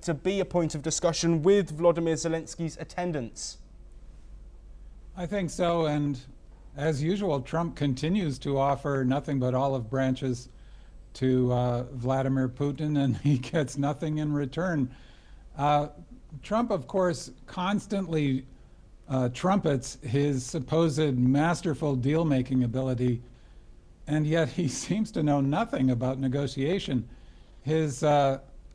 to be a point of discussion with Vladimir Zelensky's attendance? I think so, and as usual, Trump continues to offer nothing but olive branches to Vladimir Putin, and he gets nothing in return. Trump, of course, constantly trumpets his supposed masterful deal-making ability, and yet he seems to know nothing about negotiation. His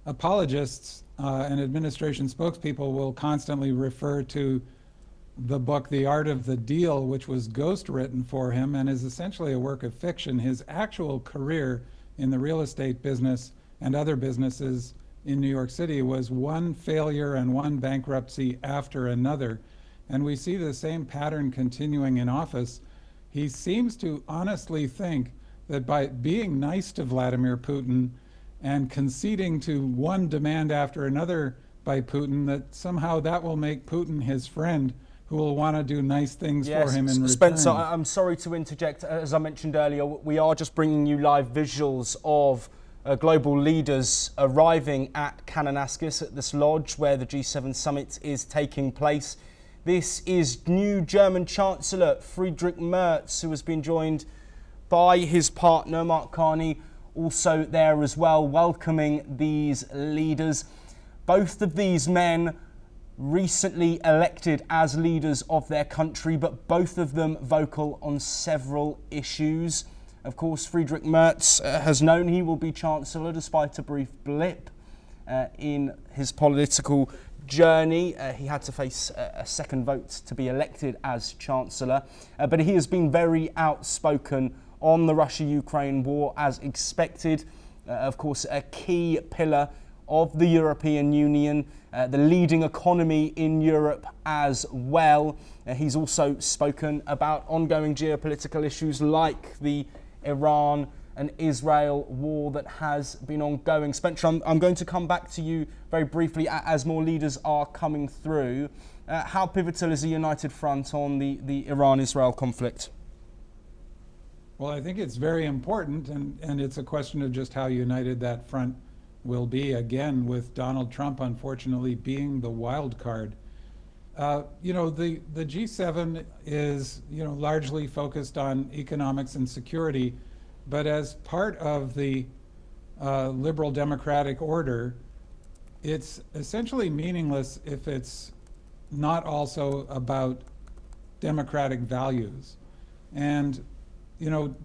apologists and administration spokespeople will constantly refer to the book The Art of the Deal, which was ghost-written for him and is essentially a work of fiction. His actual career in the real estate business and other businesses in New York City was one failure and one bankruptcy after another. And we see the same pattern continuing in office. He seems to honestly think that by being nice to Vladimir Putin and conceding to one demand after another by Putin, that somehow that will make Putin his friend, who will want to do nice things for him in return. Spencer, I'm sorry to interject. As I mentioned earlier, we are just bringing you live visuals of global leaders arriving at Kananaskis, at this lodge where the G7 summit is taking place. This is new German Chancellor Friedrich Merz, who has been joined by his partner, Mark Carney, also there as well, welcoming these leaders. Both of these men recently elected as leaders of their country, but both of them vocal on several issues. Of course, Friedrich Merz has known he will be Chancellor despite a brief blip in his political journey. He had to face a second vote to be elected as Chancellor, but he has been very outspoken on the Russia-Ukraine war as expected. Of course, a key pillar of the European Union, the leading economy in Europe as well. He's also spoken about ongoing geopolitical issues like the Iran and Israel war that has been ongoing. Spencer, I'm going to come back to you very briefly as more leaders are coming through. How pivotal is a united front on the Iran-Israel conflict? Well, I think it's very important, and it's a question of just how united that front will be, again, with Donald Trump, unfortunately, being the wild card. The G7 is, largely focused on economics and security, but as part of the liberal democratic order, it's essentially meaningless if it's not also about democratic values. And,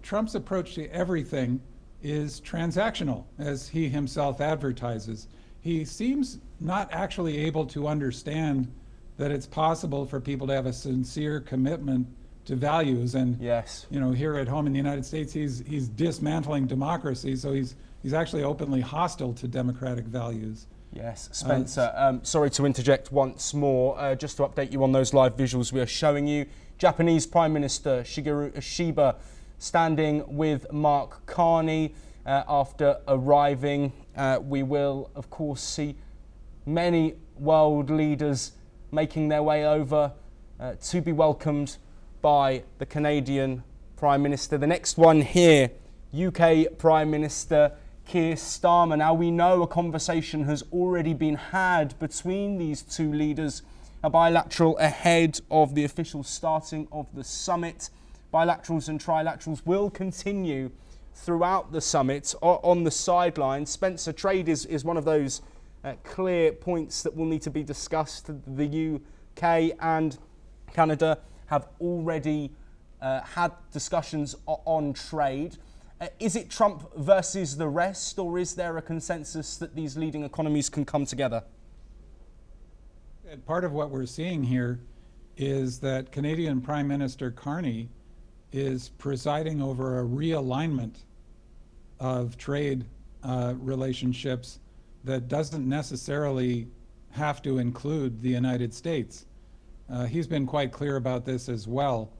Trump's approach to everything is transactional, as he himself advertises. He seems not actually able to understand that it's possible for people to have a sincere commitment to values. And yes, here at home in the United States, he's dismantling democracy, so he's actually openly hostile to democratic values. Yes, Spencer, sorry to interject once more. Just to update you on those live visuals we are showing you. Japanese Prime Minister Shigeru Ishiba standing with Mark Carney after arriving. We will, of course, see many world leaders making their way over to be welcomed by the Canadian Prime Minister. The next one here, UK Prime Minister Keir Starmer. Now, we know a conversation has already been had between these two leaders, a bilateral ahead of the official starting of the summit. Bilaterals and trilaterals will continue throughout the summit on the sidelines. Spencer, trade is one of those clear points that will need to be discussed. The UK and Canada have already had discussions on trade. Is it Trump versus the rest, or is there a consensus that these leading economies can come together? Part of what we're seeing here is that Canadian Prime Minister Carney is presiding over a realignment of trade relationships that doesn't necessarily have to include the United States. He's been quite clear about this as well.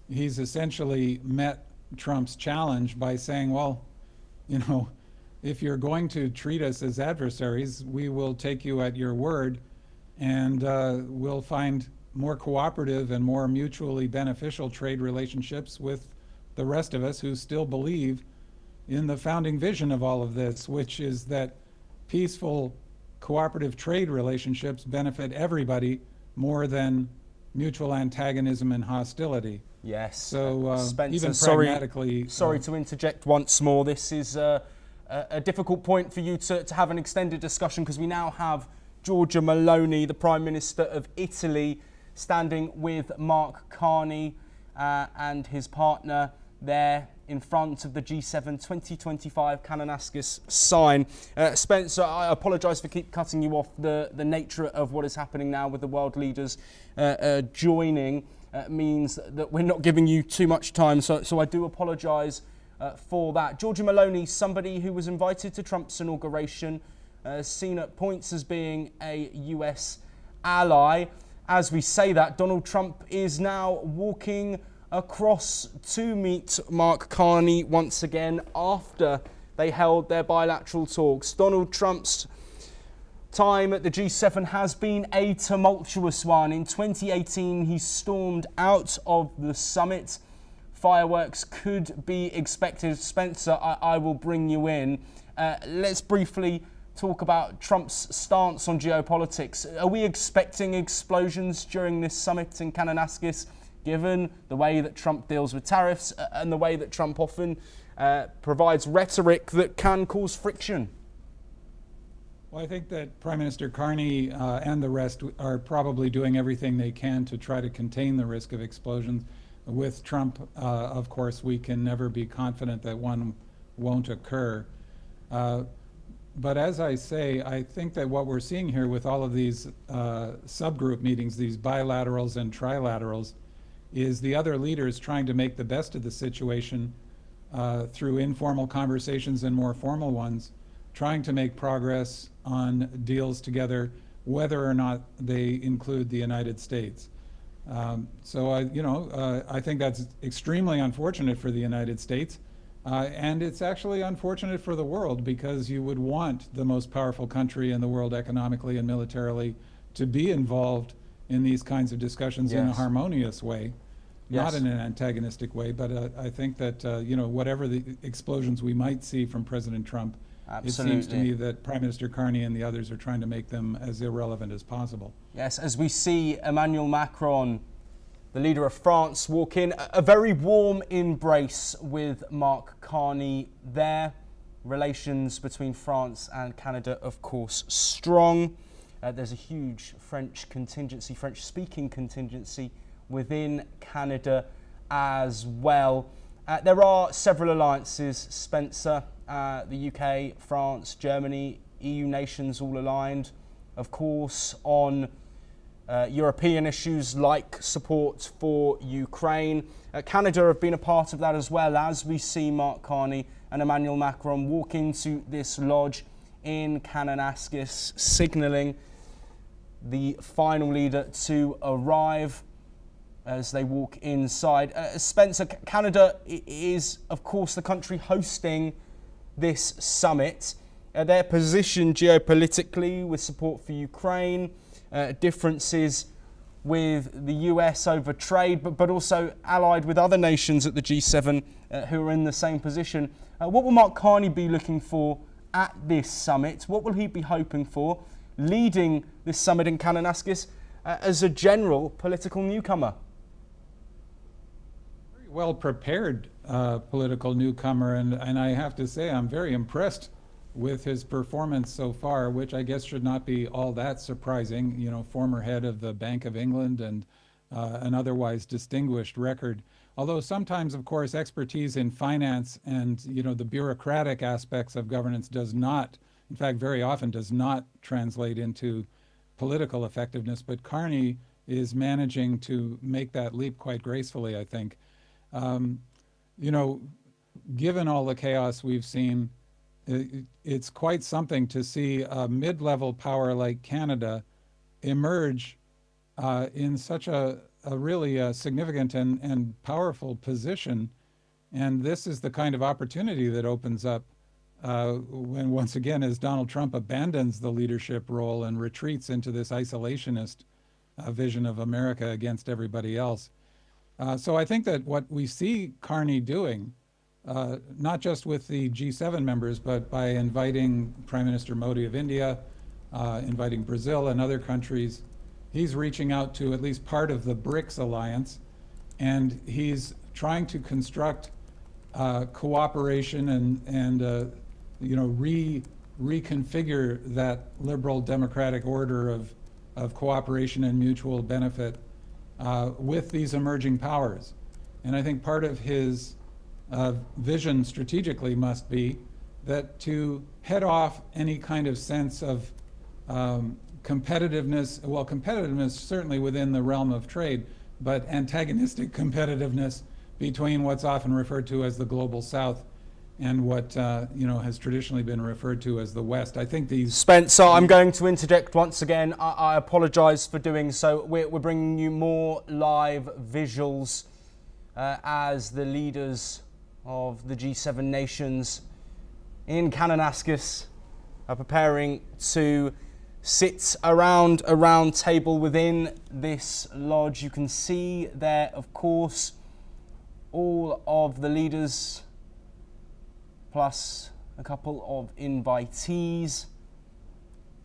He's essentially met Trump's challenge by saying, well, if you're going to treat us as adversaries, we will take you at your word, and we'll find more cooperative and more mutually beneficial trade relationships with the rest of us who still believe in the founding vision of all of this, which is that peaceful cooperative trade relationships benefit everybody more than mutual antagonism and hostility. Yes. So Spencer, even pragmatically... Sorry to interject once more. This is a difficult point for you to have an extended discussion, because we now have Giorgia Meloni, the Prime Minister of Italy, standing with Mark Carney and his partner there in front of the G7 2025 Kananaskis sign. Spencer, I apologise for keep cutting you off. The nature of what is happening now with the world leaders joining means that we're not giving you too much time. So I do apologise for that. Giorgia Meloni, somebody who was invited to Trump's inauguration, seen at points as being a US ally. As we say that, Donald Trump is now walking across to meet Mark Carney once again after they held their bilateral talks. Donald Trump's time at the G7 has been a tumultuous one. In 2018, he stormed out of the summit. Fireworks could be expected. Spencer, I will bring you in. Let's briefly talk about Trump's stance on geopolitics. Are we expecting explosions during this summit in Kananaskis, given the way that Trump deals with tariffs and the way that Trump often provides rhetoric that can cause friction? Well, I think that Prime Minister Carney and the rest are probably doing everything they can to try to contain the risk of explosions. With Trump, of course, we can never be confident that one won't occur. But as I say, I think that what we're seeing here with all of these subgroup meetings, these bilaterals and trilaterals, is the other leaders trying to make the best of the situation through informal conversations and more formal ones, trying to make progress on deals together, whether or not they include the United States. I think that's extremely unfortunate for the United States. And it's actually unfortunate for the world, because you would want the most powerful country in the world economically and militarily to be involved in these kinds of discussions in a harmonious way, not in an antagonistic way. But I think that, whatever the explosions we might see from President Trump, it seems to me that Prime Minister Carney and the others are trying to make them as irrelevant as possible. Yes, as we see Emmanuel Macron, the leader of France, walk in, a very warm embrace with Mark Carney there. Relations between France and Canada, of course, strong. There's a huge French-speaking contingency within Canada as well. There are several alliances, Spencer, the UK, France, Germany, EU nations all aligned, of course, on European issues like support for Ukraine. Canada have been a part of that as well, as we see Mark Carney and Emmanuel Macron walk into this lodge in Kananaskis, signalling the final leader to arrive as they walk inside. Spencer, Canada is, of course, the country hosting this summit. Their position geopolitically with support for Ukraine, differences with the US over trade, but also allied with other nations at the G7 who are in the same position. What will Mark Carney be looking for at this summit? What will he be hoping for leading this summit in Kananaskis as a general political newcomer? Very well prepared political newcomer, and I have to say I'm very impressed with his performance so far, which I guess should not be all that surprising. You know, former head of the Bank of England and an otherwise distinguished record. Although sometimes, of course, expertise in finance and, the bureaucratic aspects of governance does not, in fact, very often does not translate into political effectiveness. But Carney is managing to make that leap quite gracefully, I think. Given all the chaos we've seen, it's quite something to see a mid-level power like Canada emerge in such a really significant and powerful position. And this is the kind of opportunity that opens up when, once again, as Donald Trump abandons the leadership role and retreats into this isolationist vision of America against everybody else. So I think that what we see Carney doing, not just with the G7 members, but by inviting Prime Minister Modi of India, inviting Brazil and other countries. He's reaching out to at least part of the BRICS alliance, and he's trying to construct cooperation and reconfigure that liberal democratic order of cooperation and mutual benefit with these emerging powers. And I think part of his vision strategically must be that to head off any kind of sense of competitiveness, well, competitiveness certainly within the realm of trade, but antagonistic competitiveness between what's often referred to as the global south and what has traditionally been referred to as the West. I think these... Spencer, I'm going to interject once again. I apologise for doing so. We're bringing you more live visuals as the leaders of the G7 nations in Kananaskis are preparing to sit around a round table within this lodge. You can see there, of course, all of the leaders plus a couple of invitees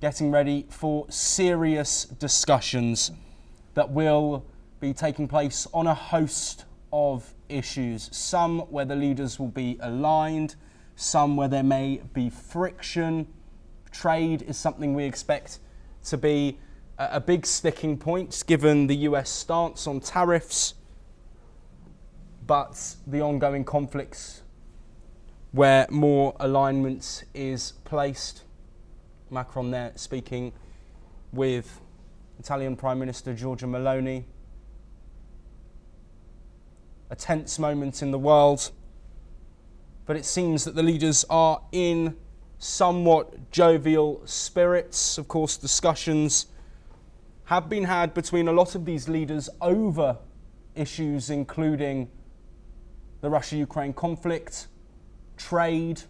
getting ready for serious discussions that will be taking place on a host of issues. Some where the leaders will be aligned, some where there may be friction. Trade is something we expect to be a big sticking point given the US stance on tariffs, but the ongoing conflicts where more alignment is placed. Macron there speaking with Italian Prime Minister Giorgia Meloni. A tense moment in the world, but it seems that the leaders are in somewhat jovial spirits. Of course, discussions have been had between a lot of these leaders over issues including the Russia-Ukraine conflict, trade,